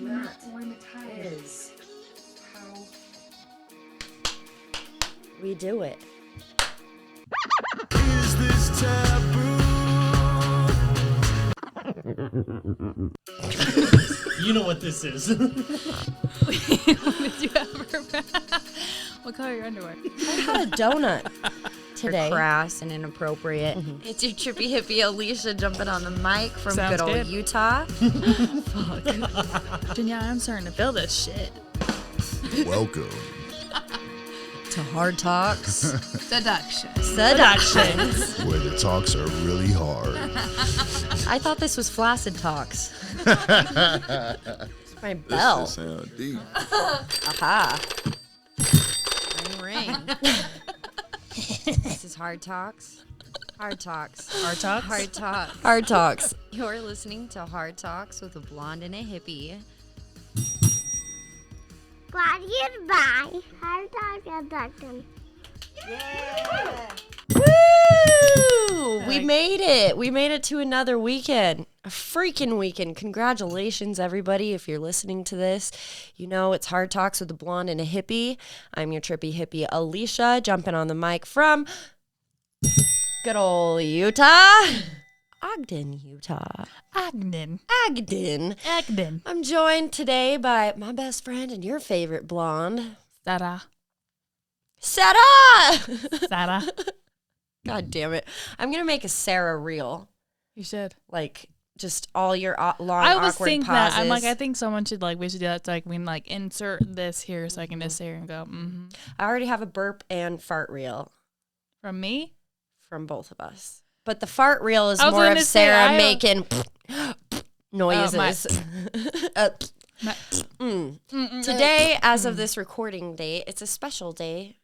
And that is how we do it. Is this taboo? You know what this is. Did you ever? What color are your underwear? I had a donut today. Crass and inappropriate. It's your trippy hippie Alicia jumping on the mic from Sounds good old good. Utah. Danielle, I'm starting to feel this shit. Welcome. To Hard Talks. Seductions. Seductions. Where the talks are really hard. I thought this was Flaccid Talks. My bell. This shit sound deep. Aha. Ring. This is Hard Talks. Hard Talks. Hard talks? Hard Talks. Hard talks. You're listening to Hard Talks with a blonde and a hippie. Glad you'd buy. Hard talk abduction. Woo! We made it. We made it to another weekend. A freaking weekend. Congratulations, everybody. If you're listening to this, you know it's Hard Talks with a blonde and a hippie. I'm your trippy hippie, Alicia, jumping on the mic from good old Utah. Ogden, Utah. Ogden. Ogden. I'm joined today by my best friend and your favorite blonde, Sarah. Sarah. Sarah. God damn it. I'm going to make a Sarah reel. You should. Like, just all your long, I was awkward thinking pauses. that. I'm like, I think someone should, like, we should do that. So I can, like, insert this here so I can just sit here and go, I already have a burp and fart reel From me? from both of us. But the fart reel is I was more of gonna say, Sarah I- making noises. my- Today, as of this recording date, it's a special day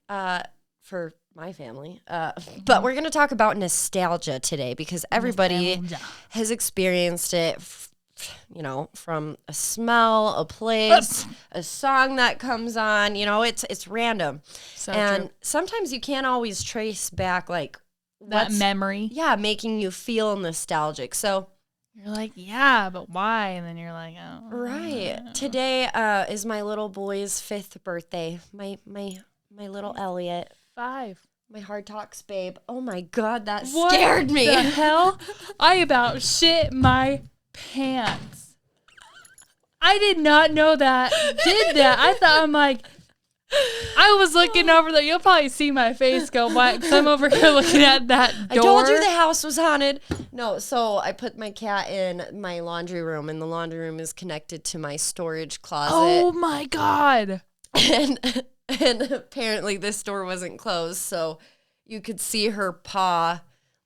for my family. But we're going to talk about nostalgia today because everybody Nostalgia. has experienced it, from a smell, a place, a song that comes on. It's random. So and true. sometimes you can't always trace back, like, That what's memory. making you feel nostalgic. So, You're like, yeah, but why? And then you're like, oh. right. Today is my little boy's 5th birthday. My little Elliot. 5. My Hard Talks babe. Oh my God, that What scared me. the hell? I about shit my pants. I did not know that. Did that. I'm like, I was looking over there. You'll probably see my face go black because I'm over here looking at that door. I told you the house was haunted. No, so I put my cat in my laundry room, and the laundry room is connected to my storage closet. Oh my God. And apparently this door wasn't closed, so you could see her paw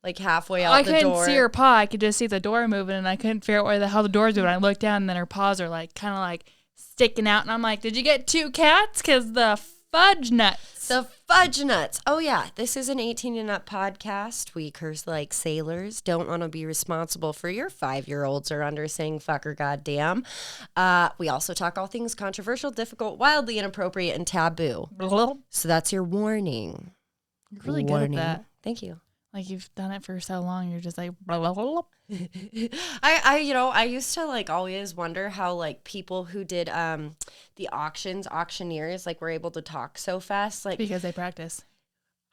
like halfway out I the couldn't door. see her paw. I could just see the door moving, and I couldn't figure out where the hell the door's moving. I looked down, and then her paws are like kind of like sticking out, and I'm like, did you get 2 cats? Because the fudge nuts. The fudge nuts. Oh, yeah. This is an 18 and up podcast. We curse like sailors. Don't want to be responsible for your 5-year-olds or under saying fuck or goddamn. We also talk all things controversial, difficult, wildly inappropriate, and taboo. So that's your warning. You're really Warning. good at that. Thank you. Like, you've done it for so long, you're just like, blah, blah, blah, blah. I used to like always wonder how like people who did the auctioneers like were able to talk so fast, like Because they practice.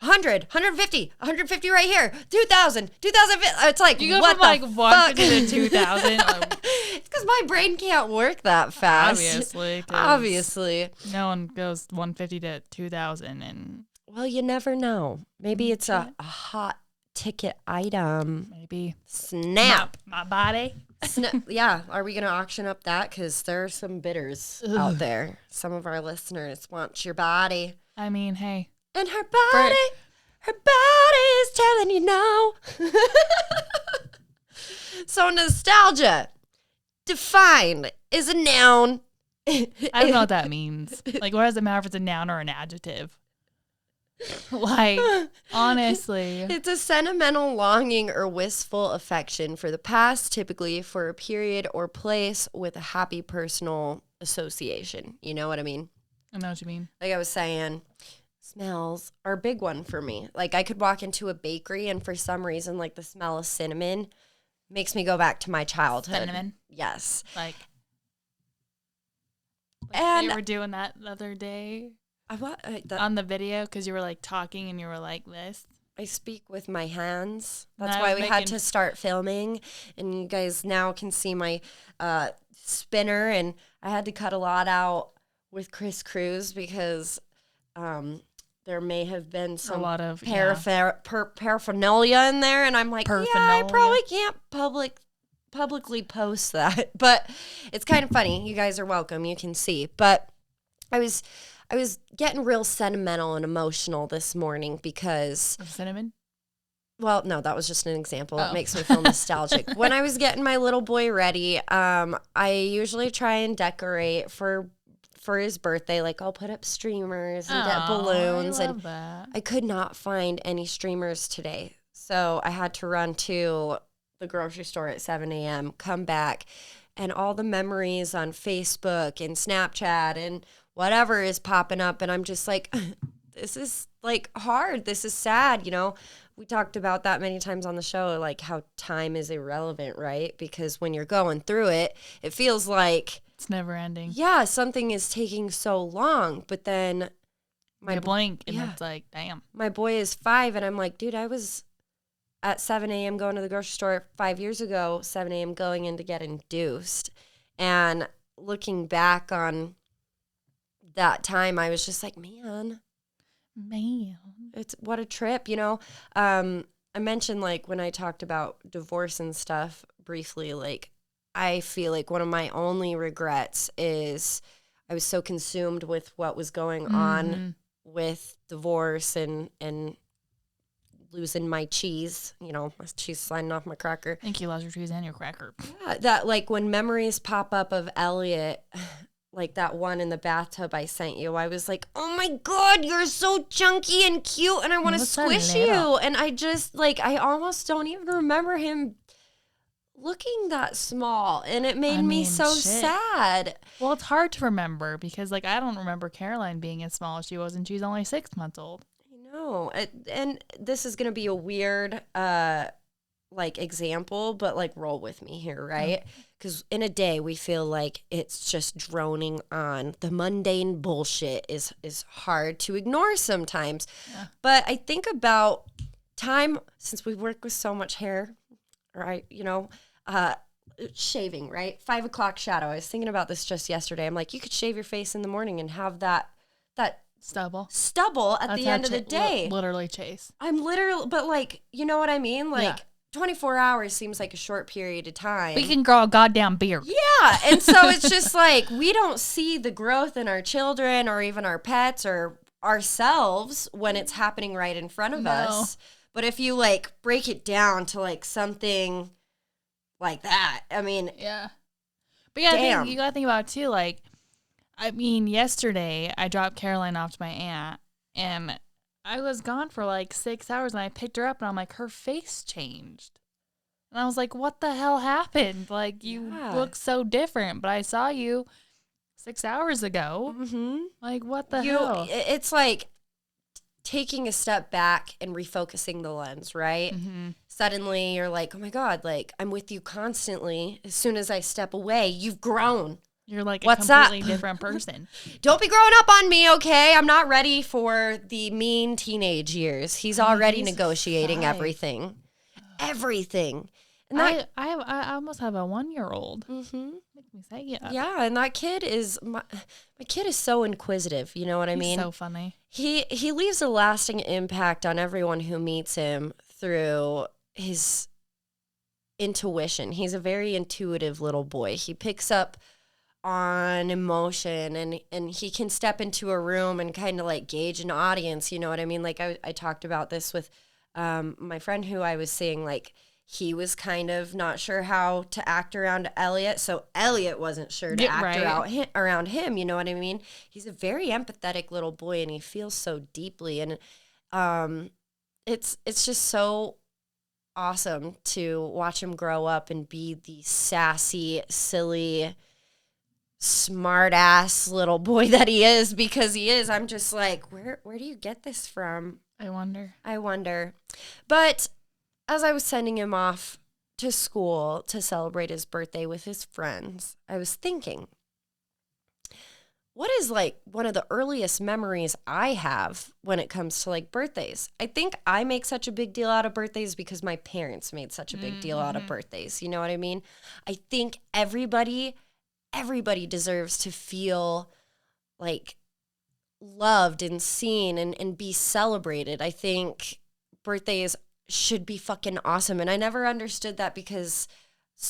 100, 150, 150 right here, 2,000, 2,050. It's like, You go what from like the 150 fuck? to 2,000. It's because my brain can't work that fast. Obviously. 'cause Obviously. No one goes 150 to 2,000 and Well, you never know. Maybe it's a hot ticket item. maybe Snap. my body. Yeah. Are we going to auction up that? Because there are some bidders out there. Some of our listeners want your body. I mean, hey. And her body is telling you no. So nostalgia, defined, is a noun. I don't know what that means. Like, what does it matter if it's a noun or an adjective? Like, honestly. It's a sentimental longing or wistful affection for the past, typically for a period or place with a happy personal association. You know what I mean? I know what you mean. Like I was saying, smells are a big one for me. Like I could walk into a bakery and for some reason, like the smell of cinnamon makes me go back to my childhood. Cinnamon? Yes. Like, Like And they were doing that the other day I on the video because you were like talking and you were like this. speak with my hands. That's And I why was we had making- to start filming. And you guys now can see my spinner. And I had to cut a lot out with Chris Cruz because there may have been some lot of paraphernalia in there. And I'm like, yeah, I Paraphernalia. probably can't publicly post that. But it's kind of funny. You guys are welcome. You can see. But I was getting real sentimental and emotional this morning because, Of cinnamon. well, no, that was just an example. It Oh. makes me feel nostalgic. When I was getting my little boy ready, I usually try and decorate for his birthday. Like I'll put up streamers and get balloons, I and love that. I could not find any streamers today. So I had to run to the grocery store at 7 a.m., come back, and all the memories on Facebook and Snapchat and whatever is popping up. And I'm just like, this is like hard. This is sad. You know, we talked about that many times on the show, like how time is irrelevant, right? Because when you're going through it, it feels like, It's never ending. yeah, something is taking so long. But then You blink and yeah. it's like, damn. my boy is 5, and I'm like, dude, I was at 7 a.m. going to the grocery store 5 years ago, 7 a.m. going in to get induced. And looking back on that time, I was just like, man, it's what a trip, you know? I mentioned like when I talked about divorce and stuff briefly, like I feel like one of my only regrets is I was so consumed with what was going on with divorce and losing my cheese, you know, my cheese sliding off my cracker. I think you lost your cheese and your cracker. Yeah, that like when memories pop up of Elliot, like that one in the bathtub I sent you, I was like, oh my God, you're so chunky and cute and I want to What's that squish little? you. And I just like, I almost don't even remember him looking that small. And it made I me mean, so shit. sad. Well, it's hard to remember because, like, I don't remember Caroline being as small as she was, and she's only 6 months old. I know. And this is going to be a weird, like example, but like roll with me here, right? Because in a day we feel like it's just droning on. The mundane bullshit is hard to ignore sometimes. Yeah. But I think about time, since we work with so much hair, right? You know, shaving, right? 5 o'clock shadow. I was thinking about this just yesterday. I'm like, you could shave your face in the morning and have that Stubble. stubble at That's the how end of the day. Literally chase. I'm literally, but like, you know what I mean? Like, Yeah. 24 hours seems like a short period of time. We can grow a goddamn beard. Yeah. And so it's just like, we don't see the growth in our children or even our pets or ourselves when it's happening right in front of No. us. But if you like break it down to like something like that, I mean, Yeah. But yeah, Damn. you gotta think about it too. Like, I mean, yesterday I dropped Caroline off to my aunt, and I was gone for like 6 hours, and I picked her up, and I'm like, her face changed. And I was like, what the hell happened? Like, you Yeah. look so different, but I saw you 6 hours ago. Like, what the hell? it's like taking a step back and refocusing the lens, right? Mm-hmm. Suddenly you're like, oh my God, like I'm with you constantly. As soon as I step away, you've grown. You're like What's a up? completely different person. Don't be growing up on me, okay? I'm not ready for the mean teenage years. He's already he's negotiating 5. everything. Everything. And that, I almost have a 1-year-old. Mhm. Make me say yeah. Yeah, and that kid is, my kid is so inquisitive, you know what I He's mean? so funny. He leaves a lasting impact on everyone who meets him through his intuition. He's a very intuitive little boy. He picks up on emotion and he can step into a room and kind of like gauge an audience, you know what I mean? Like I talked about this with my friend who I was seeing, like he was kind of not sure how to act around Elliot, so Elliot wasn't sure to Yeah, act right. around him, you know what I mean? He's a very empathetic little boy and he feels so deeply, and it's just so awesome to watch him grow up and be the sassy, silly, smart ass little boy that he is, because he is. I'm just like, where do you get this from? I wonder. I wonder. But as I was sending him off to school to celebrate his birthday with his friends, I was thinking, what is like one of the earliest memories I have when it comes to like birthdays? I think I make such a big deal out of birthdays because my parents made such a big deal out of birthdays. You know what I mean? I think everybody deserves to feel like loved and seen and be celebrated. I think birthdays should be fucking awesome. And I never understood that because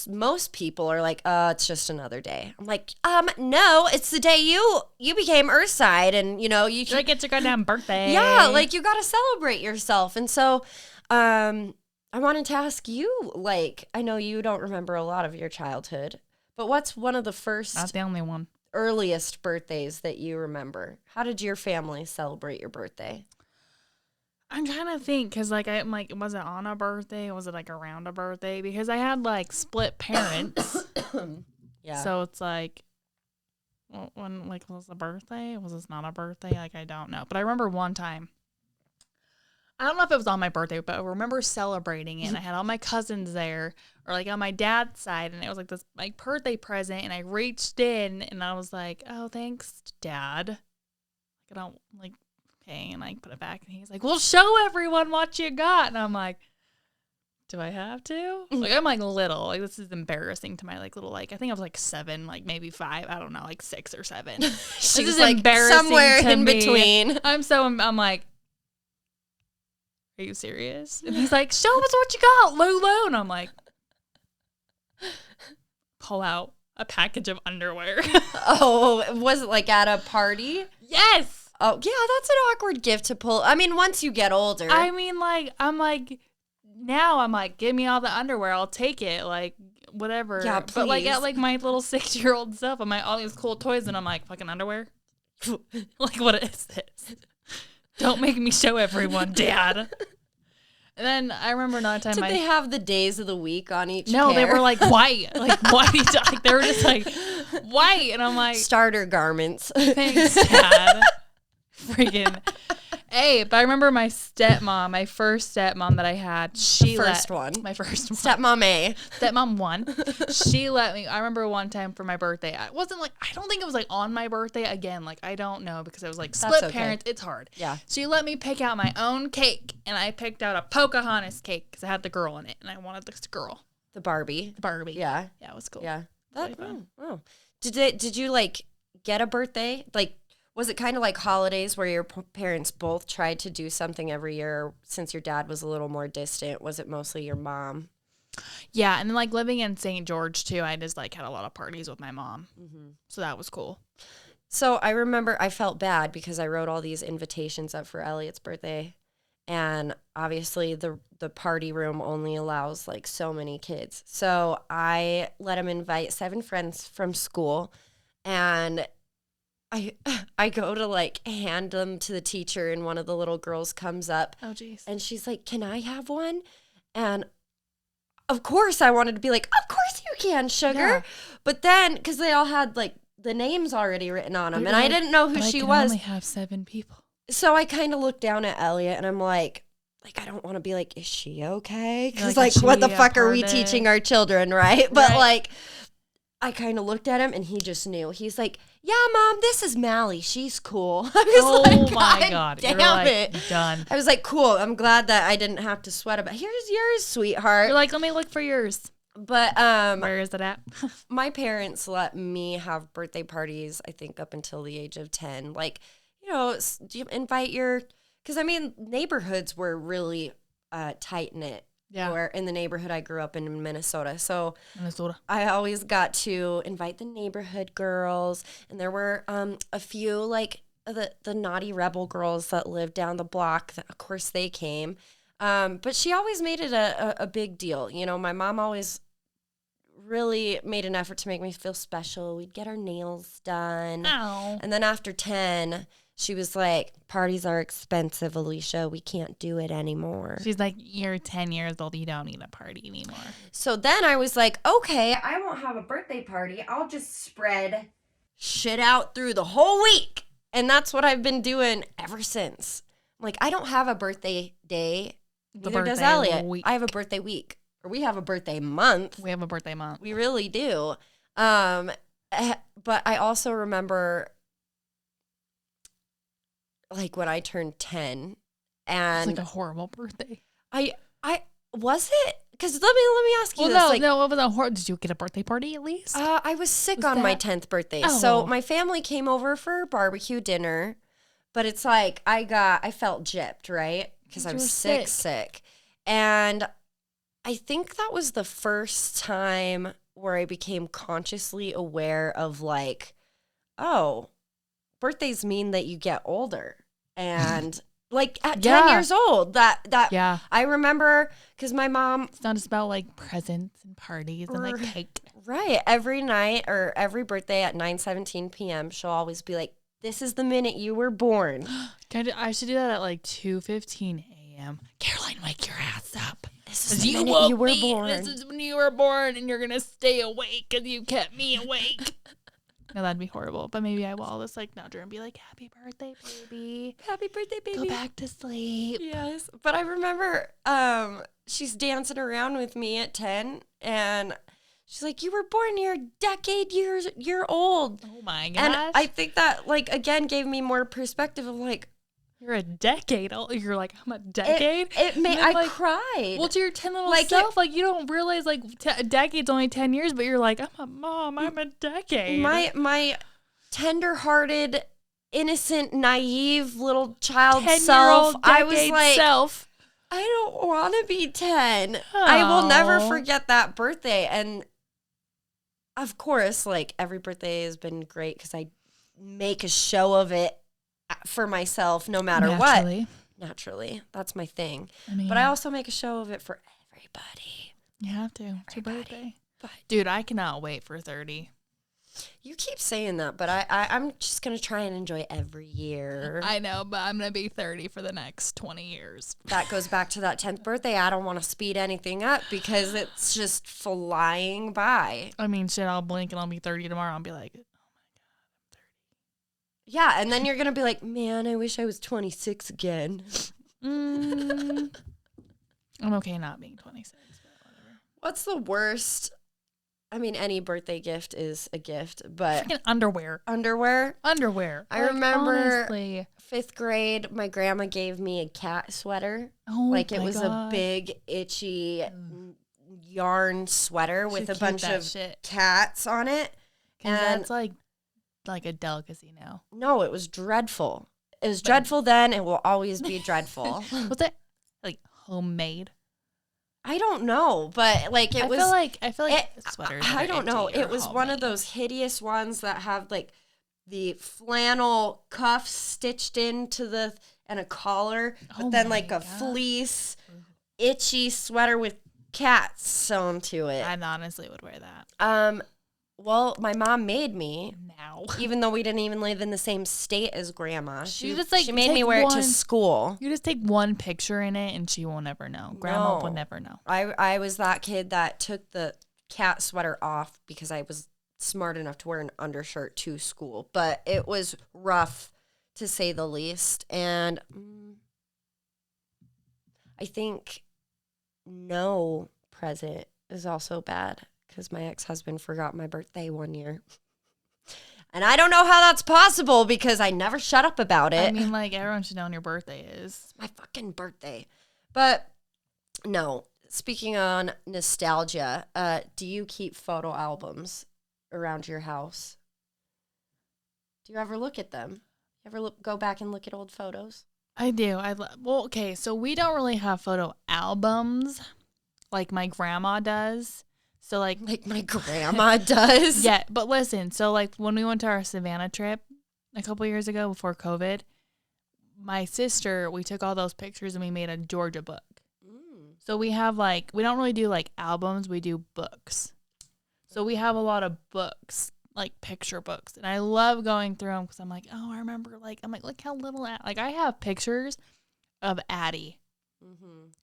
most people are like, it's just another day. I'm like, no, it's the day you became Earthside, and you know you should Like, it's your goddamn birthday. yeah, like you got to celebrate yourself. And so, I wanted to ask you, like, I know you don't remember a lot of your childhood, but what's one of the first That's the only one. earliest birthdays that you remember? How did your family celebrate your birthday? I'm trying to think, because, like, I'm like, was it on a birthday? Was it, like, around a birthday? Because I had, like, split parents. Yeah. So it's like, when, like, was the birthday? Was this not a birthday? Like, I don't know. But I remember one time, I don't know if it was on my birthday, but I remember celebrating it. And I had all my cousins there, or, like, on my dad's side. And it was, like, this, like, birthday present. And I reached in, and I was like, oh, thanks, Dad. Like, I don't, like, okay. And I put it back. And he's like, well, show everyone what you got. And I'm like, do I have to? Like, I'm like little. Like, this is embarrassing to my like little, like, I think I was like 7, like maybe 5. I don't know, like 6 or 7. This She's is like embarrassing somewhere to in me. between. I'm like, are you serious? And he's like, show us what you got, Lulu. And I'm like, pull out a package of underwear. Oh, was it like at a party? Yes. Oh, yeah, that's an awkward gift to pull. I mean, once you get older. I mean, like, now I'm like, give me all the underwear. I'll take it. Like, whatever. Yeah, But, like, please. at, like, my little 6-year-old self, I'm like, all these cool toys, and I'm like, fucking underwear? Like, what is this? Don't make me show everyone, Dad. And then I remember another time Did they have the days of the week on each No, they pair? were, like, white. Like, white. Like, they were just, like, white. And I'm like, starter garments. thanks, Dad. Freaking hey, but I remember my stepmom, my first stepmom that I had. She first one. my first one, Stepmom A. stepmom 1. She let me. I remember one time for my birthday. I wasn't like. I don't think it was like on my birthday again. Like I don't know because I was like split okay. parents. It's hard. Yeah. She let me pick out my own cake, and I picked out a Pocahontas cake because I had the girl in it, and I wanted this girl, The Barbie. the Barbie. Yeah. Yeah, it was cool. Yeah. Really fun. Oh. Did you like get a birthday? Like, was it kind of like holidays where your parents both tried to do something every year? Since your dad was a little more distant, was it mostly your mom? Yeah, and then like living in St. George too, I just like had a lot of parties with my mom, so that was cool. So I remember I felt bad because I wrote all these invitations up for Elliot's birthday. And obviously the party room only allows like so many kids. So I let him invite 7 friends from school. And I go to like hand them to the teacher, and one of the little girls comes up Oh jeez. and she's like, "Can I have one?" And of course I wanted to be like, "Of course you can, sugar." Yeah. But then, because they all had like the names already written on them, and I didn't know who she I was. only have 7 people. So I kind of looked down at Elliot, and I'm like, I don't want to be like, is she okay? Because Like, like, is what the she a fuck are we part of- teaching our children, right? But Right. like, I kind of looked at him, and he just knew. He's like, "Yeah, Mom, this is Mally. She's cool." I was Oh like, my god. damn You're like, it. done. I was like, cool. I'm glad that I didn't have to sweat about. Here's yours, sweetheart. You're like, let me look for yours. But Where is it at? my parents let me have birthday parties, I think, up until the age of 10. Like, you know, do you invite your, because I mean, neighborhoods were really tight knit. Yeah. Where in the neighborhood I grew up in Minnesota. So Minnesota. I always got to invite the neighborhood girls. And there were a few, like, the naughty rebel girls that lived down the block. Of course, they came. But she always made it a big deal. You know, my mom always really made an effort to make me feel special. We'd get our nails done. Ow. And then after 10, she was like, "Parties are expensive, Alicia. We can't do it anymore." She's like, you're 10 years old. You don't need a party anymore. So then I was like, okay, I won't have a birthday party. I'll just spread shit out through the whole week. And that's what I've been doing ever since. Like, I don't have a birthday day. The Neither does birthday Elliot. week. I have a birthday week. Or we have a birthday month. We have a birthday month. We really do. But I also remember like when I turned 10, It's and like a horrible birthday. I was it? Because let me ask you Well, this. no, it was a horrible. Did you get a birthday party at least? I was sick Was on my that- 10th birthday. Oh. So my family came over for barbecue dinner, but it's like I felt gypped, right? Because I You was were sick. And I think that was the first time where I became consciously aware of like, oh, birthdays mean that you get older. And like at 10 Yeah. years old, that Yeah. I remember because my mom, It's not just about like presents and parties and like cake. right, every night or every birthday at 9:17 p.m., she'll always be like, this is the minute you were born. I should do that at like 2:15 a.m. Caroline, wake your ass up. This is the minute you were born. This is when you were born, and you're gonna stay awake because you kept me awake. No, that'd be horrible. But maybe I will all just like nudge her and be like, "Happy birthday, baby. Happy birthday, baby. Go back to sleep." Yes. But I remember she's dancing around with me at 10, and she's like, you were born, you're a year old. Oh my gosh. And I think that, like, again, gave me more perspective of, like, You're a decade old. You're like, I'm a decade. it made, And then, I like, cried. Well, to your 10 little Like, self, like you don't realize like a decade's only 10 years, but you're like, I'm a mom. I'm a decade. my tender-hearted, innocent, naive little child 10-year-old self, I was decade like, self. I don't want to be 10. I will never Aw. forget that birthday. And of course, like every birthday has been great because I make a show of it for myself no matter Naturally. what. Naturally. That's my thing. I mean, But I also make a show of it for everybody. you have to. It's your birthday. But Dude, I cannot wait for 30. you keep saying that, but I'm just going to try and enjoy every year. I know, but I'm going to be 30 for the next 20 years. That goes back to that 10th birthday. I don't want to speed anything up because it's just flying by. I mean, shit, I'll blink and I'll be 30 tomorrow and be like, Yeah, and then you're going to be like, man, I wish I was 26 again. I'm okay not being 26, but whatever. What's the worst? I mean, any birthday gift is a gift, but Freaking underwear. underwear? Underwear. I Like, remember honestly. 5th grade, my grandma gave me a cat sweater. Oh, Like it my was a God. big, itchy yarn sweater with Should a keep bunch that of shit. cats on it. 'Cause And that's like a delicacy now. no, it was dreadful. It was dreadful then. It will always be dreadful. Was it like homemade? I don't know, but like it I was. feel like it, sweaters. I don't know. It was one of homemade. those hideous ones that have like the flannel cuffs stitched into the and a collar, but Oh then my like a God. fleece, itchy sweater with cats sewn to it. I honestly would wear that Well, my mom made me, now. even though we didn't even live in the same state as grandma. You just, like, she made me take wear it to one- school. You just take one picture in it, and she will never know. Grandma No. will never know. I was that kid that took the cat sweater off because I was smart enough to wear an undershirt to school. But it was rough, to say the least. And I think no present is also bad because my ex-husband forgot my birthday one year. And I don't know how that's possible because I never shut up about it. I mean, like, everyone should know when your birthday is. My fucking birthday. But no, speaking on nostalgia, do you keep photo albums around your house? Do you ever look at them? You ever go back and look at old photos? I do. Well, okay, so we don't really have photo albums like my grandma does. So, like, Like my grandma does? yeah, but listen, so like when we went to our Savannah trip a couple years ago before COVID, my sister, we took all those pictures and we made a Georgia book. So we have like, we don't really do like albums, we do books. So we have a lot of books, like picture books. And I love going through them because I'm like, oh, I remember like, I'm like, look how little, like I have pictures of Addie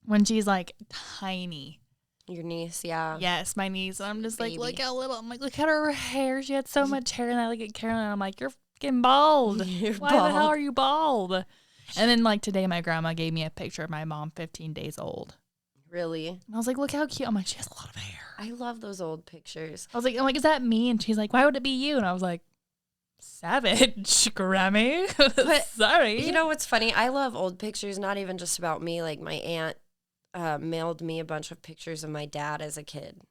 when she's like tiny. Your niece, yeah. Yes, my niece. And I'm just like, Baby. look how little. I'm like, look at her hair. She had so much hair. And I look at Caroline. I'm like, you're fucking bald. You're Why the hell bald. are you bald? And then like today, my grandma gave me a picture of my mom 15 days old. Really? And I was like, look how cute. I'm like, she has a lot of hair. I love those old pictures. I'm like, is that me? And she's like, why would it be you? And I was like, savage, Grammy. Sorry. You know what's funny? I love old pictures, not even just about me. Like my aunt mailed me a bunch of pictures of my dad as a kid.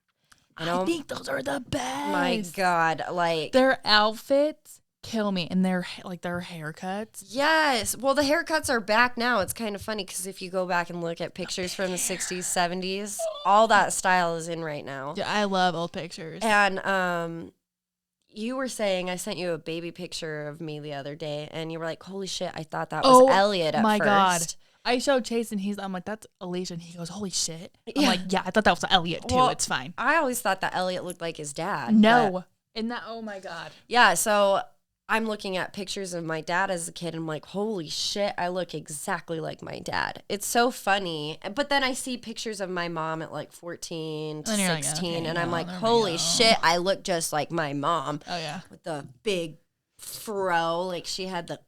And I think those are the best. my God, like Their outfits kill me, and their haircuts. yes. Well, the haircuts are back now. It's kind of funny because if you go back and look at pictures from the 60s, 70s, all that style is in right now. Yeah, I love old pictures. And you were saying I sent you a baby picture of me the other day, and you were like, "Holy shit! I thought that was Elliot at my first." God. I showed Chase, and I'm like, "That's Alicia," and he goes, "Holy shit!" I'm Yeah. like, "Yeah, I thought that was Elliot too. Well, It's fine." I always thought that Elliot looked like his dad. No, but- and that. Oh my God. yeah. So I'm looking at pictures of my dad as a kid, and I'm like, "Holy shit! I look exactly like my dad." It's so funny. But then I see pictures of my mom at like 14 to And you're like, 16, okay, and I'm yeah, like, there we "Holy go." shit! I look just like my mom." Oh yeah. With the big fro, like she had the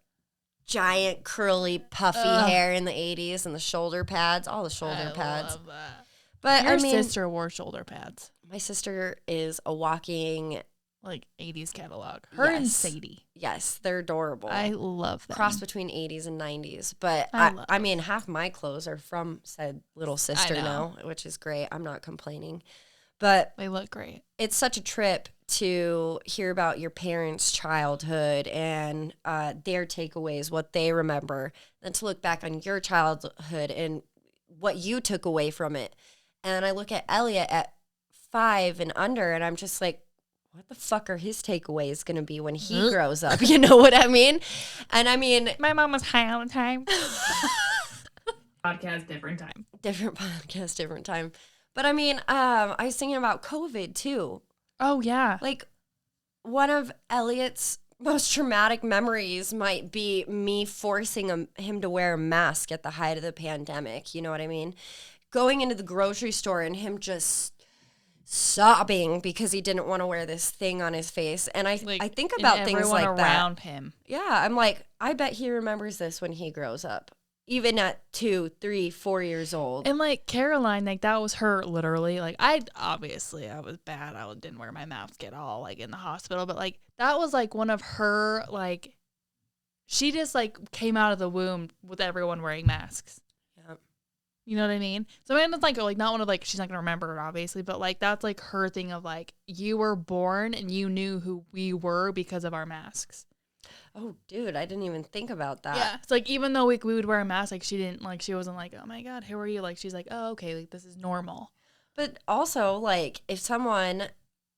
giant curly puffy hair in the 80s and the shoulder pads, all the shoulder pads. Love that. But Your I mean, sister wore shoulder pads, my sister is a walking, like 80s catalog. Her and Yes. Sadie. yes, they're adorable. I love them. Cross between 80s and 90s. But I I love mean, half my clothes are from said little sister know. now, which is great. I'm not complaining. But They look great. it's such a trip to hear about your parents' childhood and their takeaways, what they remember, and to look back on your childhood and what you took away from it. And I look at Elliot at 5 and under, and I'm just like, what the fuck are his takeaways going to be when he grows up? You know what I mean? And I mean, My mom was high all the time. Podcast, different time. different podcast, different time. But I mean, I was thinking about COVID too. Oh yeah. Like, one of Elliot's most traumatic memories might be me forcing him to wear a mask at the height of the pandemic. You know what I mean? Going into the grocery store and him just sobbing because he didn't want to wear this thing on his face. And I think about and things everyone like that. around him. Yeah, I'm like, I bet he remembers this when he grows up, even at 2, 3, 4 years old. And like Caroline, like that was her literally. Like I was bad. I didn't wear my mask at all, like in the hospital. But like that was like one of her like, she just like came out of the womb with everyone wearing masks. Yep. You know what I mean? So I mean, it's like not one of like she's not gonna remember it obviously, but like that's like her thing of like you were born and you knew who we were because of our masks. Oh, dude, I didn't even think about that. Yeah, it's like even though we would wear a mask, like she didn't like she wasn't like, oh my God, who are you? Like she's like, oh okay, like this is normal. But also, like, if someone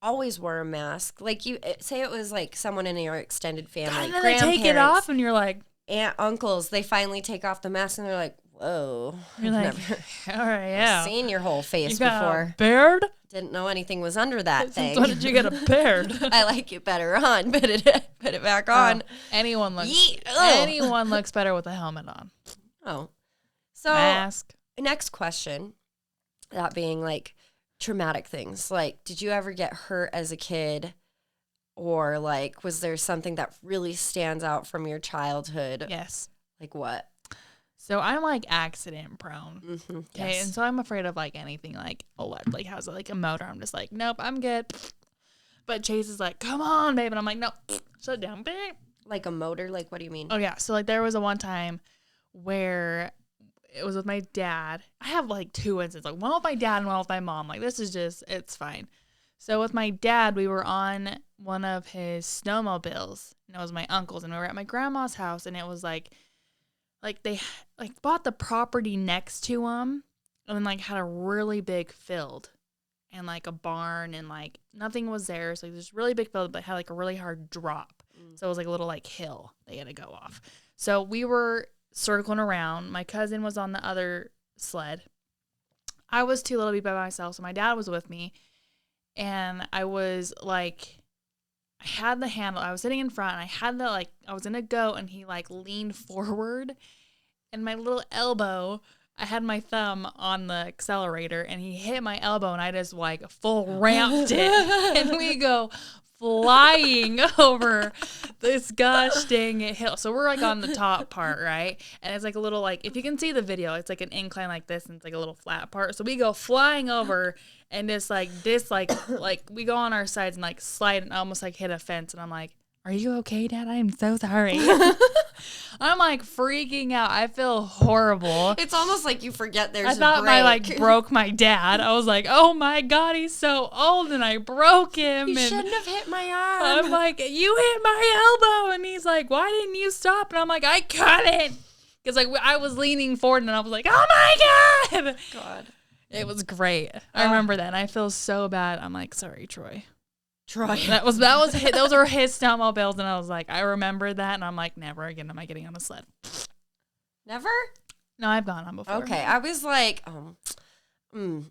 always wore a mask, like you say it was like someone in your extended family, And then they take it off, and you're like, aunt, uncles, they finally take off the mask and they're like, whoa, you're I've like, never all right, yeah. seen your whole You face got before. a beard? Didn't know anything was under that Since thing. when did you get a beard? I like it better on. Put it back on. Anyone looks Yeet. Ugh. anyone looks better with a helmet on. Oh. So Mask. next question, that being like traumatic things. Like, did you ever get hurt as a kid? Or like, was there something that really stands out from your childhood? Yes. Like what? So I'm like accident prone. Mm-hmm. Okay, Yes. and so I'm afraid of like anything like like has like a motor. I'm just like, nope, I'm good. But Chase is like, come on, babe, and I'm like, no, shut down, babe. Like a motor? Like, what do you mean? Oh yeah, so like there was a one time where it was with my dad. I have like two instances, like one with my dad and one with my mom. Like this is just, it's fine. So with my dad, we were on one of his snowmobiles, and it was my uncle's, and we were at my grandma's house, and it was like they like bought the property next to him, and then like had a really big field, and like a barn, and like nothing was there. So like this really big field, but had like a really hard drop. So it was like a little like hill they had to go off. So we were circling around. My cousin was on the other sled. I was too little to be by myself, so my dad was with me. And I was like, I had the handle. I was sitting in front, and I had the like, I was gonna go, and he like leaned forward, and my little elbow, I had my thumb on the accelerator, and he hit my elbow, and I just like full ramped it, and we go flying over this gosh dang hill. So we're like on the top part, right? And it's like a little like, if you can see the video, it's like an incline like this, and it's like a little flat part. So we go flying over, and just like this like we go on our sides and like slide and almost like hit a fence. And I'm like, are you okay, Dad? I'm so sorry. I'm like freaking out. I feel horrible. It's almost like you forget there's I thought a break. I like broke my dad. I was like, oh my God, he's so old and I broke him. You and shouldn't have hit my arm. I'm like, you hit my elbow. And he's like, why didn't you stop? And I'm like, I couldn't. Because like I was leaning forward and I was like, oh my God. God. It was great. I remember that. And I feel so bad. I'm like, sorry, Troy. Troy. Those were his snowmobiles. And I was like, I remember that. And I'm like, never again am I getting on a sled. Never? No, I've gone on before. Okay. I was like,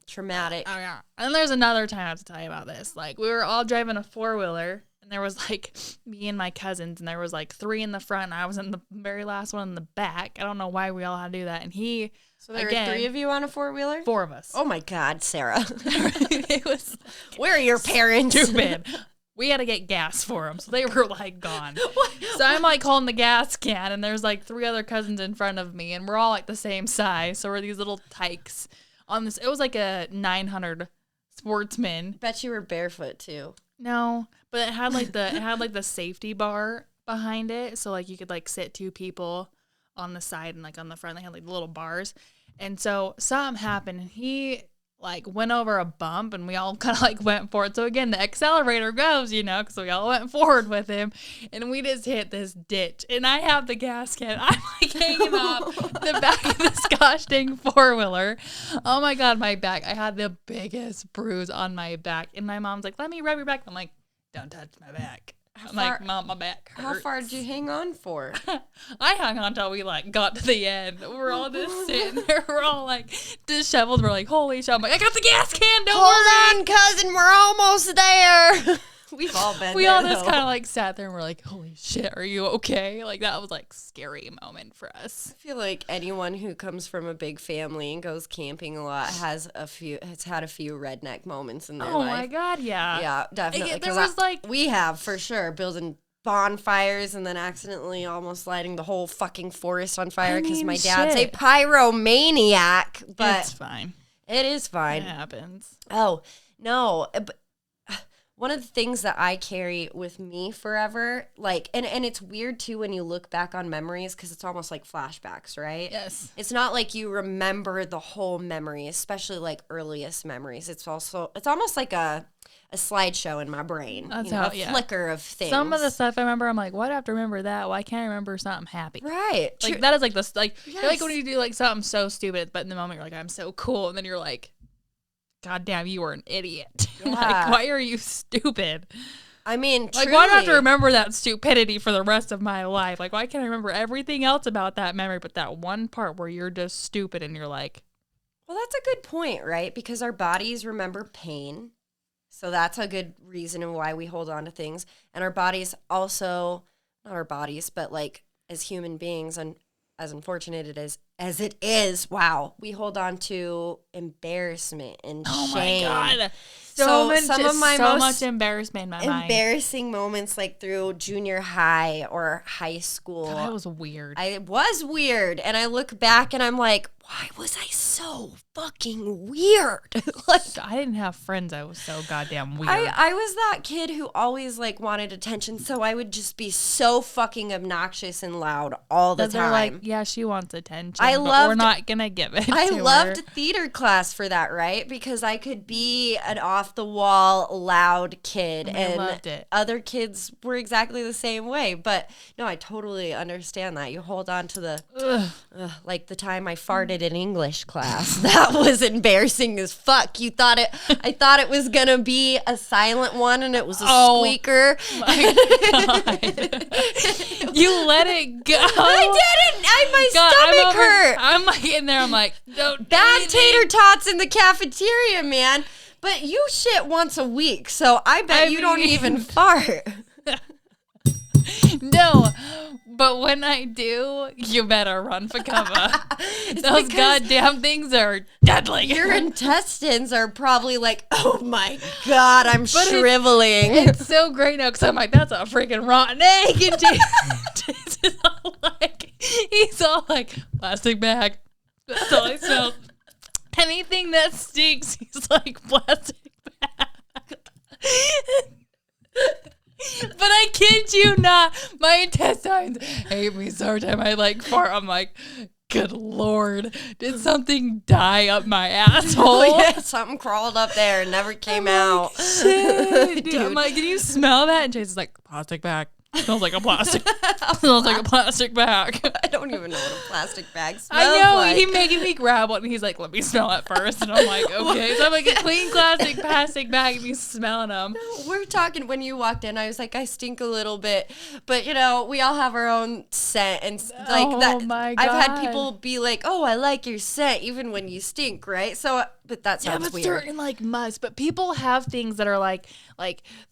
traumatic. Oh yeah. And there's another time I have to tell you about this. Like we were all driving a 4-wheeler and there was like me and my cousins and there was like 3 in the front and I was in the very last one in the back. I don't know why we all had to do that. And he So there were 3 of you on a 4-wheeler? 4 of us. Oh my God, Sarah. It was Where are your parents? stupid. We had to get gas for them, so they were like gone. So I'm like holding the gas can, and there's like 3 other cousins in front of me, and we're all like the same size. So we're these little tykes on this. It was like a 900 Sportsman. Bet you were barefoot too. No, but it had like the safety bar behind it, so like you could like sit 2 people on the side and like on the front. They had like little bars, and so something happened, and he like went over a bump and we all kind of like went forward. So again, the accelerator goes, you know, because we all went forward with him and we just hit this ditch and I have the gas can. I'm like hanging off the back of this gosh dang 4-wheeler. Oh my God, my back. I had the biggest bruise on my back and my mom's like, let me rub your back. I'm like, don't touch my back. I'm like, Mom, my back hurts. How far did you hang on for? I hung on till we like got to the end. We're all just sitting there. We're all like disheveled. We're like, holy shit. I'm like, I got the gas can. Don't worry. Hold on, cousin. We're almost there. We've all been We there. all just though. kind of like sat there and we're like, holy shit, are you okay? Like that was like scary moment for us. I feel like anyone who comes from a big family and goes camping a lot has had a few redneck moments in their Oh life. my God, yeah. Yeah, definitely. There 'cause was like, we have for sure building bonfires and then accidentally almost lighting the whole fucking forest on fire because mean, my dad's shit. a pyromaniac. But it's fine. it is It fine. happens. Oh no. But one of the things that I carry with me forever, like, and it's weird too when you look back on memories because it's almost like flashbacks, right? Yes. It's not like you remember the whole memory, especially like earliest memories. It's almost like a slideshow in my brain. That's you know, how- a yeah. flicker of things. Some of the stuff I remember, I'm like, why do I have to remember that? Why can't I remember something happy? right. Like that is like this, like I feel like Yes. when you do like something so stupid, but in the moment you're like, I'm so cool, and then you're like, God damn, you were an idiot. Yeah. Like, why are you stupid? I mean, Like, why do I have to truly. remember that stupidity for the rest of my life? Like, why can't I remember everything else about that memory, but that one part where you're just stupid and you're like, Well, that's a good point, right? Because our bodies remember pain. So that's a good reason and why we hold on to things. And our bodies also, not our bodies, but like as human beings, and as unfortunate as it is, wow, we hold on to embarrassment and oh shame. my God. So much, some of my so most much embarrassment in my mind. Embarrassing moments like through junior high or high school. God, that was weird. It was weird. And I look back and I'm like, why was I so fucking weird? Like, I didn't have friends. I was so goddamn weird. I was that kid who always like wanted attention, so I would just be so fucking obnoxious and loud all the But they're time. like, yeah, she wants attention. I but we're loved- not gonna give it. I to her. loved theater class for that, right? Because I could be an off the wall, loud kid, I and loved it. other kids were exactly the same way. But no, I totally understand that. You hold on to the like the time I farted in English class. That was embarrassing as fuck. I thought it was gonna be a silent one, and it was a Oh. squeaker. You let it go. I didn't. My God, stomach hurt. I'm like in there. I'm like, don't. Bad anything. tater tots in the cafeteria, man. But you shit once a week, so I bet you don't mean- even fart. No, but when I do, you better run for cover. Those because goddamn things are deadly. Your intestines are probably like, oh my God, I'm it's- shriveling. It's so great now because I'm like, that's a freaking rotten egg. And Jason's all like, he's all like, plastic bag. That's all I smell. Anything that stinks, he's like, plastic bag. But I kid you not, my intestines hate me so every time I like fart. I'm like, good Lord, did something die up my asshole? Yeah, something crawled up there and never came out. Shit, dude. I'm like, can you smell that? And Chase is like, plastic bag. Smells like a plastic. Smells like a plastic bag. I don't even know what a plastic bag smells I know. like. He making me grab one, and he's like, "Let me smell it first." And I'm like, "Okay." So I'm like a clean plastic bag, and he's smelling them. We're talking when you walked in. I was like, I stink a little bit, but you know, we all have our own scent, and like Oh that. my I've had God. people be like, "Oh, I like your scent, even when you stink," right? So, but that Yeah, sounds but weird. certain like must. But people have things that are like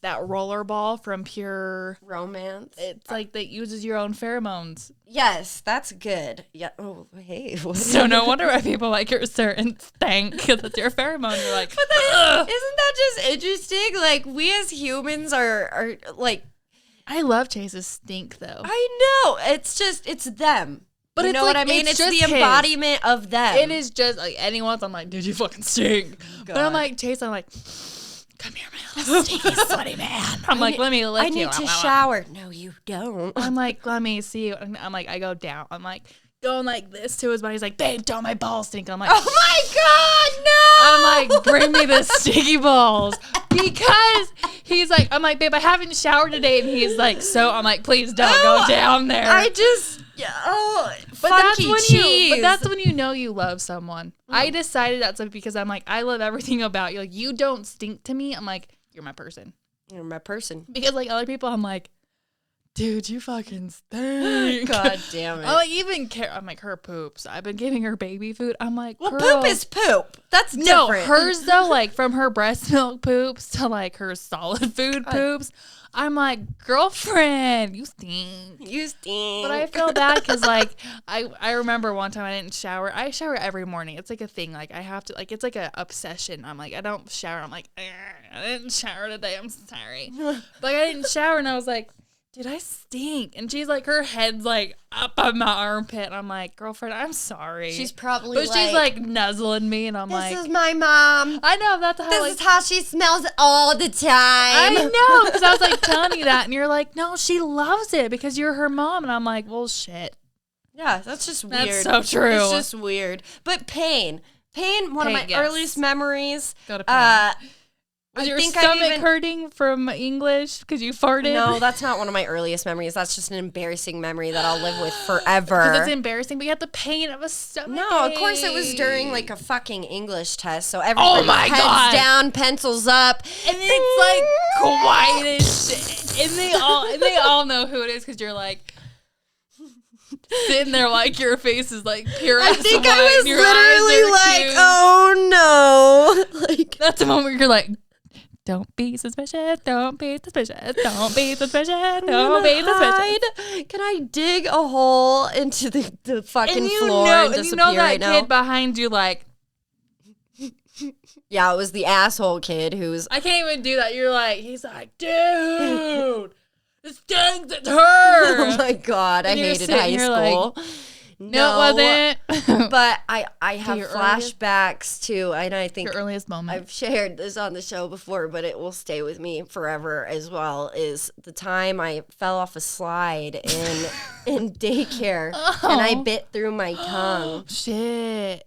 that rollerball from Pure. Romance. It's like that uses your own pheromones. Yes, that's good. Yeah. Oh, hey. So no wonder why people like your certain stank because it's your pheromone. You're like, ugh. Isn't that just interesting? Like we as humans are like, I love Chase's stink though. I know it's them. But you it's know what like- I mean? it's It's just the his. embodiment of them. It is just like anyone's. I'm like, dude, you fucking stink. But I'm God. like, Chase, I'm like, come here, my little stinky sweaty man. I'm like, let me lick I you. need to shower. No, you don't. I'm like, let me see you. And I'm like, I go down. I'm like, going like this to his body. He's like, babe, don't my balls stink. I'm like, Oh my God, no! I'm like, bring me the sticky balls. Because he's like, I'm like, babe, I haven't showered today. And he's like, so I'm like, please don't go down there. I just, But funky cheese. But that's when you know you love someone. I decided that's because I'm like, I love everything about you. Like, you don't stink to me. I'm like, you're my person. You're my person. Because like other people, I'm like, dude, you fucking stink. God damn it. I like even care. I'm like, her poops. I've been giving her baby food. I'm like, well, girl. poop is poop. That's No, different. hers though, like from her breast milk poops to like her solid food poops. I'm like, girlfriend, you stink. You stink. But I feel bad because like I remember one time I didn't shower. I shower every morning. It's like a thing. Like I have to like it's like an obsession. I'm like I don't shower. I'm like I didn't shower today. I'm sorry. Like I didn't shower and I was like, dude, I stink. And she's like her head's like up on my armpit. And I'm like, girlfriend, I'm sorry. She's probably but she's like nuzzling me and I'm this like, is my mom. I know that's how This like is how she smells all the time. I know, because I was like telling you that, and you're like, no, she loves it because you're her mom, and I'm like, well, shit. Yeah, that's just That's weird. so true. It's just weird. But pain, one of my Pain, yes. earliest memories. Go to pain. Was I your think I've stomach even- hurting from English because you farted? No, that's not one of my earliest memories. That's just an embarrassing memory that I'll live with because forever. it's embarrassing. But you have the pain of a stomach. No, of course it was during like a fucking English test. So everybody's my heads God. down, pencils up. and it's like quiet as shit. And they all know who it is because you're like sitting there like your face is like pure. I as think white, I and your was eyes literally are like, cute. oh no. Like, That's the moment where you're like, don't be suspicious, don't be suspicious, don't be suspicious, don't be suspicious. Can I dig a hole into the fucking And you floor know, and and disappear you know that right now? kid behind you, like, Yeah, it was the asshole kid who's. I can't even do that. You're like, he's like, dude, this stinks, it's her. Oh my God, I And you're hated sitting high here like, school. No, it wasn't. But I have your earliest- flashbacks too, and I think Your earliest moment. I've shared this on the show before, but it will stay with me forever as well. Is the time I fell off a slide in daycare and I bit through my tongue. Shit.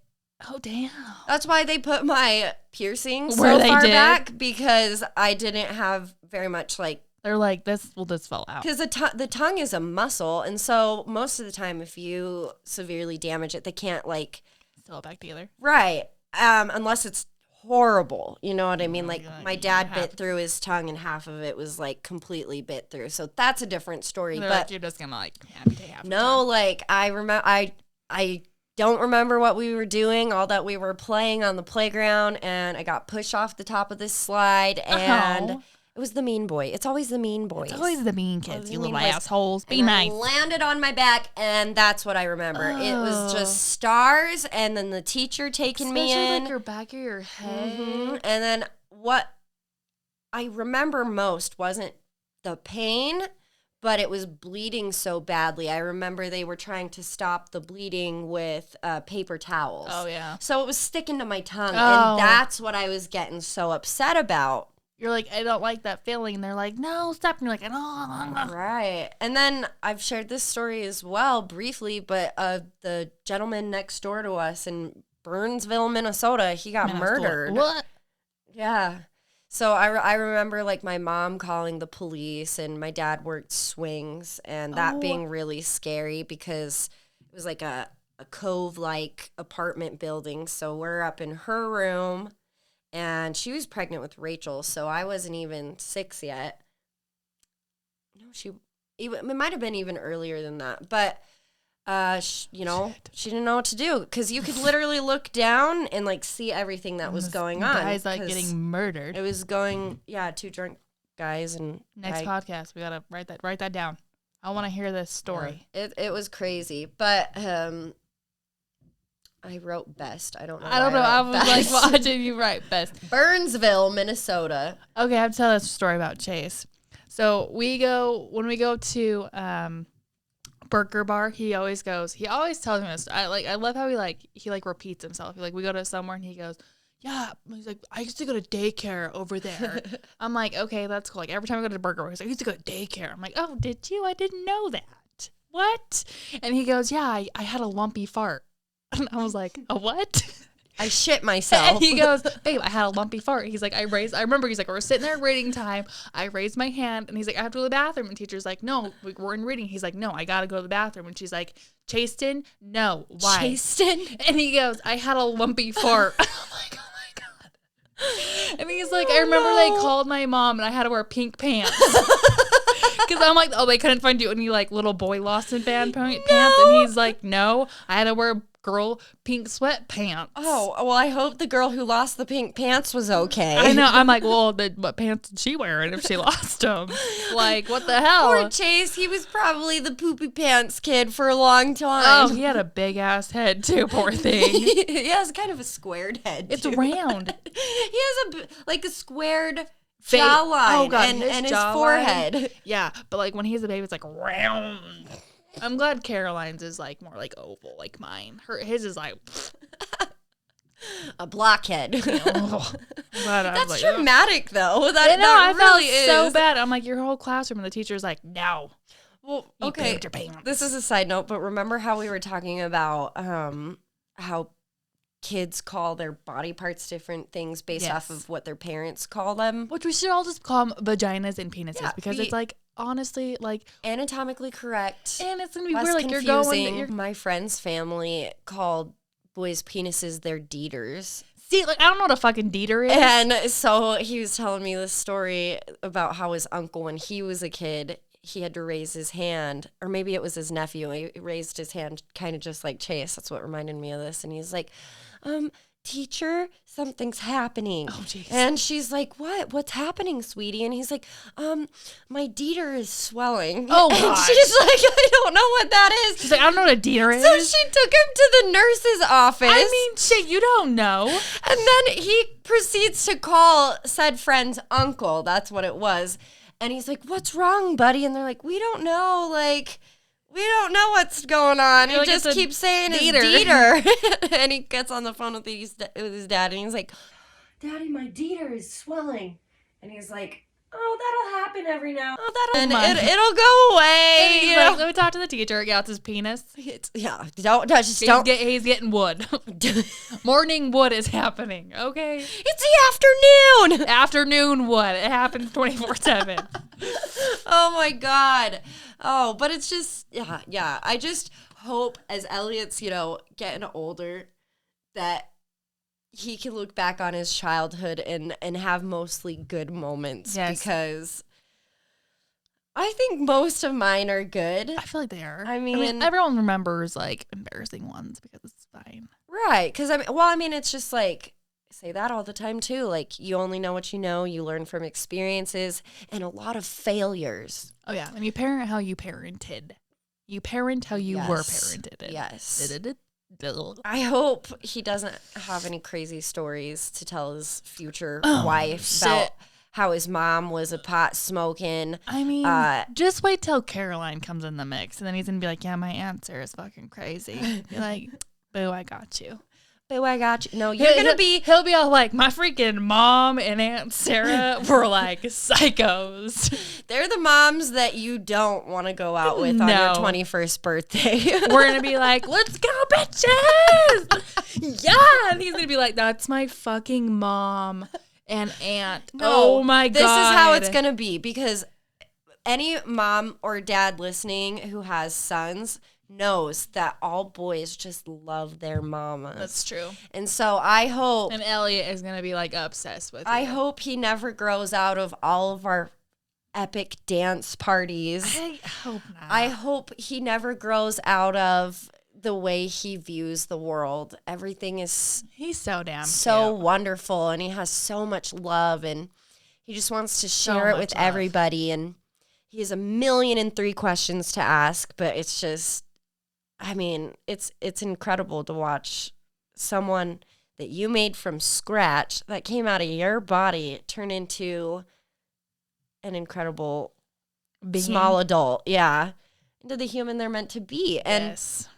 Oh, damn. That's why they put my piercing Where so they far did? back, because I didn't have very much like. They're like, this fell out. Because the tongue is a muscle, and so most of the time, if you severely damage it, they can't like Still back together. right, unless it's horrible. You know what I mean? Like God, my you dad have bit to- through his tongue, and half of it was like completely bit through. So that's a different story. They're But like, you're just gonna like amputate half the no, like I remember, I don't remember what we were doing. All that we were playing on the playground, and I got pushed off the top of this slide, and. Oh. It was the mean boy. It's always the mean boys. It's always the mean kids, the you mean little boys. assholes. Be And I nice. landed on my back, and that's what I remember. It was just stars, and then the teacher taking me Especially in. like your back of your head. Mhm. And then what I remember most wasn't the pain, but it was bleeding so badly. I remember they were trying to stop the bleeding with paper towels. Oh, yeah. So it was sticking to my tongue, Oh. and that's what I was getting so upset about. you're like, I don't like that feeling. And they're like, no, stop. And you're like, no. Right. And then I've shared this story as well briefly, but the gentleman next door to us in Burnsville, Minnesota, he got murdered. What? Yeah. So I remember like my mom calling the police, and my dad worked swings, and that being really scary because it was like a cove-like apartment building. So we're up in her room, and she was pregnant with Rachel, so I wasn't even 6 yet. No, it might have been even earlier than that, but she didn't know what to do because you could literally look down and like see everything that was going on. Guys like getting murdered. It was going, two drunk guys and Next podcast, we gotta write that down. I want to hear this story. It was crazy, but I wrote best. I don't know. I was like, why did you write best? Burnsville, Minnesota. Okay, I have to tell this story about Chase. So when we go to Burger Bar, he always tells me this. I love how he repeats himself. We go to somewhere and he goes, yeah, he's like, I used to go to daycare over there. I'm like, okay, that's cool. Like every time I go to Burger Bar, he's like, I used to go to daycare. I'm like, oh, did you? I didn't know that. What? And he goes, yeah, I had a lumpy fart. And I was like, a what? I shit myself. And he goes, babe, I had a lumpy fart. He's like, I remember he's like, we're sitting there reading time. I raised my hand and he's like, I have to go to the bathroom. And teacher's like, no, we're in reading. He's like, no, I got to go to the bathroom. And she's like, Chasten? No. Why? Chasten? And he goes, I had a lumpy fart. I'm like, oh my God. And he's like, I remember they called my mom and I had to wear pink pants. Because I'm like, oh, they couldn't find you any little boy lost in band pants. And he's like, no, I had to wear girl pink sweatpants. Oh, well, I hope the girl who lost the pink pants was okay. I know. I'm like, well, what pants did she wearing if she lost them? Like, what the hell? Poor Chase. He was probably the poopy pants kid for a long time. Oh, he had a big ass head too, poor thing. He has kind of a squared head. It's too. round. He has a squared jawline and his forehead. Yeah, but when he's a baby, it's round. I'm glad Caroline's is more oval, like mine. His is a blockhead. That's dramatic, though. I felt so bad. I'm like, your whole classroom, and the teacher's like, no. Well, okay. This is a side note, but remember how we were talking about how kids call their body parts different things based off of what their parents call them? Which we should all just call them vaginas and penises because it's honestly anatomically correct, and it's gonna be weird. You're going. My friend's family called boys' penises their deeters. See, I don't know what a fucking deeter is. And so he was telling me this story about how his uncle, when he was a kid, he had to raise his hand, or maybe it was his nephew. He raised his hand, kind of just like Chase. That's what reminded me of this. And he's like, teacher, something's happening. Oh, jeez. And she's like, what? What's happening, sweetie? And he's like, my deeter is swelling. Oh, and gosh. she's like, I don't know what that is. She's like, I don't know what a deeter is. So she took him to the nurse's office. I mean, shit, you don't know. And then he proceeds to call said friend's uncle. That's what it was. And he's like, what's wrong, buddy? And they're like, we don't know. We don't know what's going on. He just keeps saying his deeter. And he gets on the phone with his dad, and he's like, Daddy, my deeter is swelling. And he's like, oh, that'll happen every now. It'll go away. He's like, let me talk to the teacher. Yeah, it's his penis. He's getting wood. Morning wood is happening. Okay. It's the afternoon. Afternoon wood. It happens 24/7. Oh my God. Oh, but it's just, yeah. I just hope as Elliot's, getting older that he can look back on his childhood and have mostly good moments. Yes. Because I think most of mine are good. I feel like they are. I mean everyone remembers embarrassing ones because it's fine. Right. Because it's just say that all the time too. You only know what you know. You learn from experiences and a lot of failures. Oh yeah. And you parent how you parented. You parent how you were parented. Yes. I hope he doesn't have any crazy stories to tell his future wife about how his mom was a pot smoking. I mean, just wait till Caroline comes in the mix, and then he's gonna be like, "Yeah, my answer is fucking crazy." You're like, "Boo, I got you." Boo, I got you. No, you're gonna be. He'll be all like, my freaking mom and Aunt Sarah were like psychos. They're the moms that you don't want to go out with on No. your 21st birthday. We're gonna be like, let's go, bitches. Yeah, and he's gonna be like, that's my fucking mom and aunt. Oh my god, this is how it's gonna be, because any mom or dad listening who has sons knows that all boys just love their mamas. That's true. And so I hope And Elliot is gonna be like obsessed with. I you. hope he never grows out of all of our epic dance parties. I hope not. I hope he never grows out of the way he views the world. Everything is He's so damn so cute. wonderful, and he has so much love, and he just wants to share it much with love. everybody. And he has 1,000,003 questions to ask, but it's just, I mean, it's incredible to watch someone that you made from scratch, that came out of your body, turn into an incredible Being. small adult. Yeah. Into the human they're meant to be. And Yes.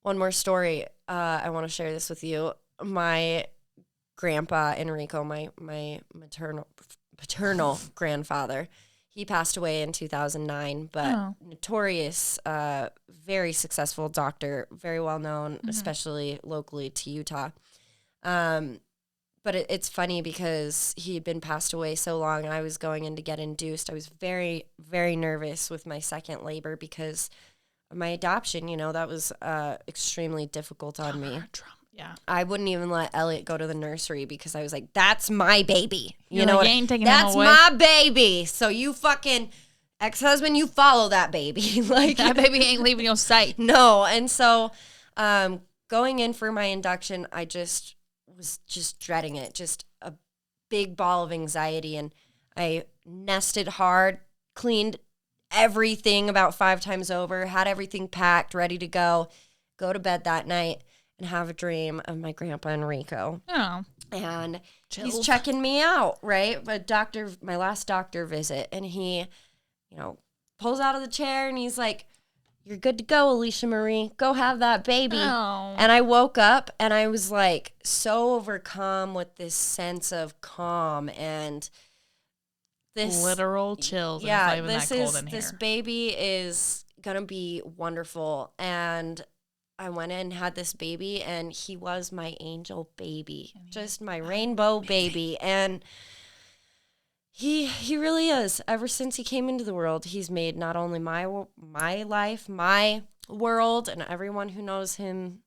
one more story. I want to share this with you. My grandpa Enrico, my paternal grandfather, he passed away in 2009, but Oh. notorious, very successful doctor, very well known, especially locally to Utah. But it's funny because he had been passed away so long. I was going in to get induced. I was very, very nervous with my second labor because of my adoption. You know, that was extremely difficult on me. Yeah. I wouldn't even let Elliot go to the nursery because I was like, that's my baby. You You're know like, what? you ain't taking him That's away. my baby. So you fucking ex-husband, you follow that baby. Like, That baby ain't leaving your sight. no. And so going in for my induction, I was just dreading it, just a big ball of anxiety. And I nested hard, cleaned everything about 5 times over, had everything packed, ready to go to bed that night and have a dream of my grandpa Enrico. Oh. And he's Chilled. checking me out, right? But my last doctor visit, and he, pulls out of the chair and he's like, "You're good to go, Alicia Marie. Go have that baby." Oh. And I woke up and I was like so overcome with this sense of calm and this Literal chills. And yeah, it's not even that cold in this here. baby is gonna be wonderful. And I went in and had this baby, and he was my angel baby, just my rainbow baby. And he really is. Ever since he came into the world, he's made not only my life, my world, and everyone who knows him,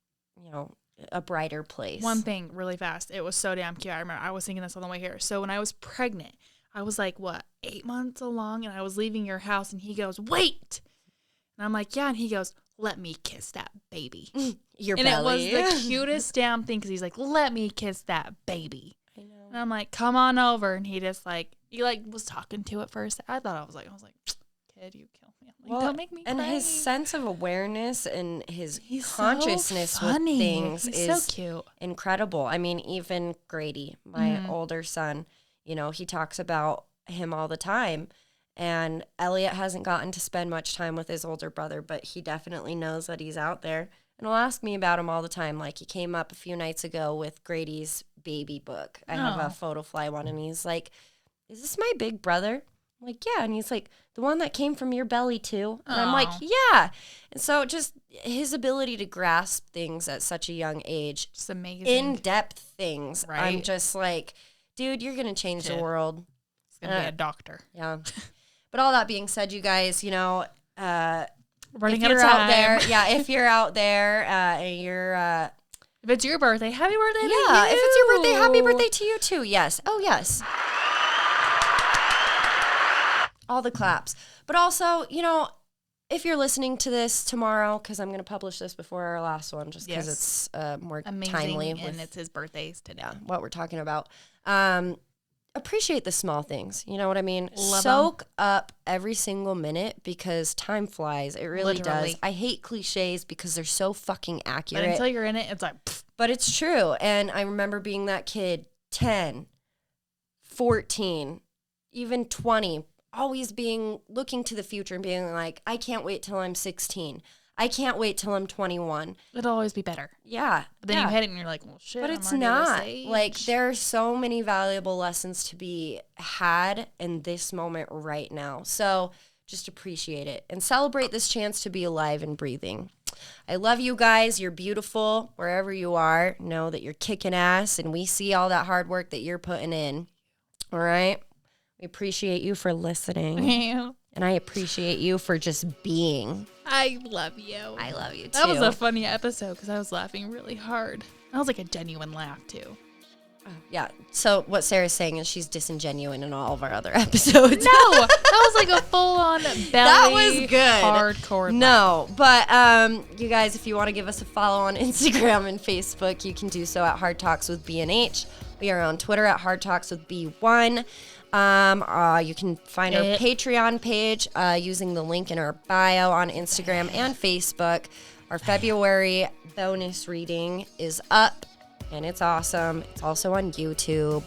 a brighter place. One thing really fast. It was so damn cute. I remember I was thinking this on the way here. So when I was pregnant, I was like, 8 months along, and I was leaving your house, and he goes, "Wait." And I'm like, "Yeah." And he goes, "Let me kiss that baby." Your And belly. it was the cutest damn thing because he's like, "Let me kiss that baby." I know. And I'm like, "Come on over." And he just was talking to it first. I was like, "Kid, you kill me." I'm like, "Don't make me and cry." his sense of awareness and his He's so consciousness with funny. things He's is so cute. incredible. I mean, even Grady, my older son, he talks about him all the time. And Elliot hasn't gotten to spend much time with his older brother, but he definitely knows that he's out there. And he'll ask me about him all the time. Like, he came up a few nights ago with Grady's baby book. I have Oh. a photo fly one, and he's like, "Is this my big brother?" I'm like, "Yeah." And he's like, "The one that came from your belly too?" And I'm like, Aw. "Yeah." And so just his ability to grasp things at such a young age, Just amazing. in-depth things, I'm Right. just like, dude, you're going to change the Kid. world. He's going to be a doctor. Yeah. But all that being said, you guys, Running if out you're of out time. there, if you're out there and you're, If it's your birthday, happy birthday to you. yeah, if it's your birthday, happy birthday to you too. Yes. Oh, yes. All the claps. But also, if you're listening to this tomorrow, because I'm going to publish this before our last one, just because Yes. it's more Amazing. timely And with it's his birthdays today. what we're talking about. Appreciate the small things. You know what I mean? Love 'em. Soak up every single minute because time flies. It really Literally. does. I hate cliches because they're so fucking But accurate. until you're in it, it's like, pfft. But it's true. And I remember being that kid, 10, 14, even 20, always looking to the future and being like, I can't wait till I'm 16. I can't wait till I'm 21. It'll always be better. Yeah. But then yeah. you hit it and you're like, well, shit. But I'm it's already this not. age. Like, there are so many valuable lessons to be had in this moment right now. So just appreciate it and celebrate this chance to be alive and breathing. I love you guys. You're beautiful wherever you are. Know that you're kicking ass, and we see all that hard work that you're putting in. All right? We appreciate you for listening, and I appreciate you for just being. I love you. I love you, too. That was a funny episode because I was laughing really hard. That was like a genuine laugh, too. Yeah. So what Sarah's saying is she's disingenuine in all of our other episodes. No, that was like a full-on belly. That was good. Hardcore. No, but you guys, if you want to give us a follow on Instagram and Facebook, you can do so at Hard Talks with B&H. We are on Twitter at Hard Talks with B1. You can find our Patreon page using the link in our bio on Instagram and Facebook. Our February bonus reading is up, and it's awesome. It's also on YouTube.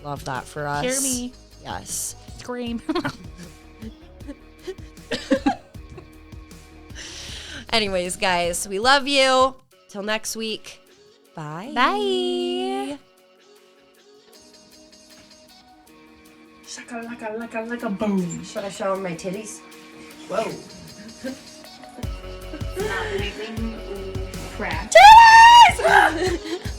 Love that for us. Hear me. Yes. Scream. Anyways, guys, we love you. Till next week. Bye. Bye. Like a boom. Should I show them my titties? Whoa. Crap. Titties!